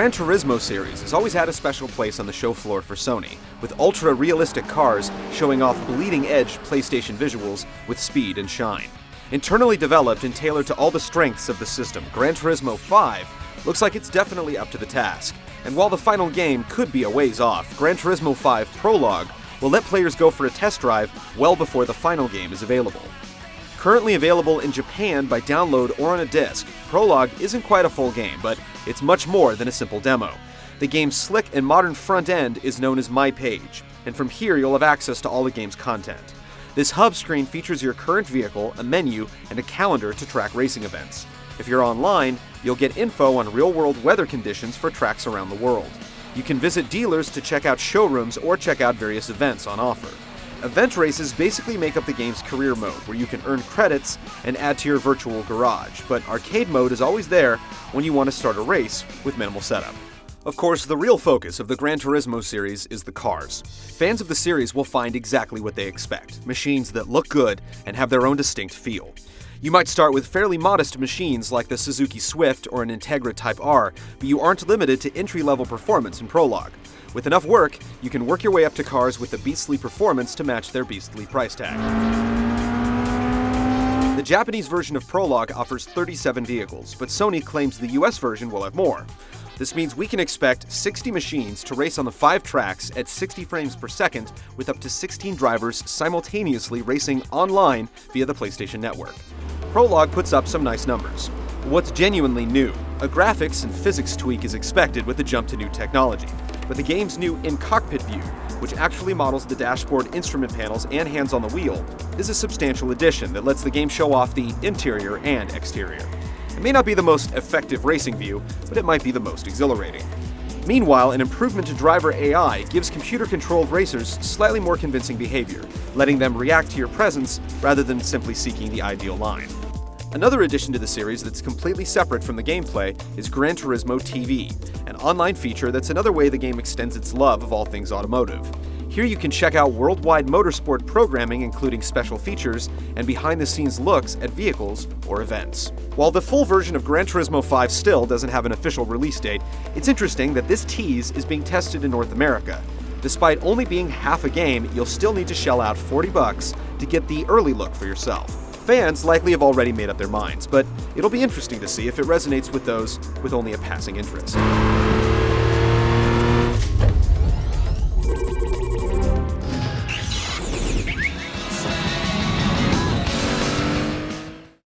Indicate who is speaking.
Speaker 1: Granturismo series has always had a special place on the show floor for Sony, with ultra-realistic cars showing off bleeding-edge PlayStation visuals with speed and shine. Internally developed and tailored to all the strengths of the system, Granturismo 5 looks like it's definitely up to the task. And while the final game could be a ways off, Granturismo 5 Prologue will let players go for a test drive well before the final game is available. Currently available in Japan by download or on a disc, Prologue isn't quite a full game, but it's much more than a simple demo. The game's slick and modern front end is known as My Page, and from here you'll have access to all the game's content. This hub screen features your current vehicle, a menu, and a calendar to track racing events. If you're online, you'll get info on real-world weather conditions for tracks around the world. You can visit dealers to check out showrooms or check out various events on offer. Event races basically make up the game's career mode, where you can earn credits and add to your virtual garage, but arcade mode is always there when you want to start a race with minimal setup. Of course, the real focus of the Granturismo series is the cars. Fans of the series will find exactly what they expect: machines that look good and have their own distinct feel. You might start with fairly modest machines like the Suzuki Swift or an Integra Type R, but you aren't limited to entry-level performance in Prologue. With enough work, you can work your way up to cars with a beastly performance to match their beastly price tag. The Japanese version of Prologue offers 37 vehicles, but Sony claims the US version will have more. This means we can expect 60 machines to race on the 5 tracks at 60 frames per second with up to 16 drivers simultaneously racing online via the PlayStation Network. Prologue puts up some nice numbers. What's genuinely new? A graphics and physics tweak is expected with the jump to new technology, but the game's new in-cockpit view, which actually models the dashboard, instrument panels, and hands on the wheel, is a substantial addition that lets the game show off the interior and exterior. It may not be the most effective racing view, but it might be the most exhilarating. Meanwhile, an improvement to driver AI gives computer-controlled racers slightly more convincing behavior, letting them react to your presence rather than simply seeking the ideal line. Another addition to the series that's completely separate from the gameplay is Granturismo TV, an online feature that's another way the game extends its love of all things automotive. Here you can check out worldwide motorsport programming, including special features and behind-the-scenes looks at vehicles or events. While the full version of Granturismo 5 still doesn't have an official release date, it's interesting that this tease is being tested in North America. Despite only being half a game, you'll still need to shell out $40 to get the early look for yourself. Fans likely have already made up their minds, but it'll be interesting to see if it resonates with those with only a passing interest.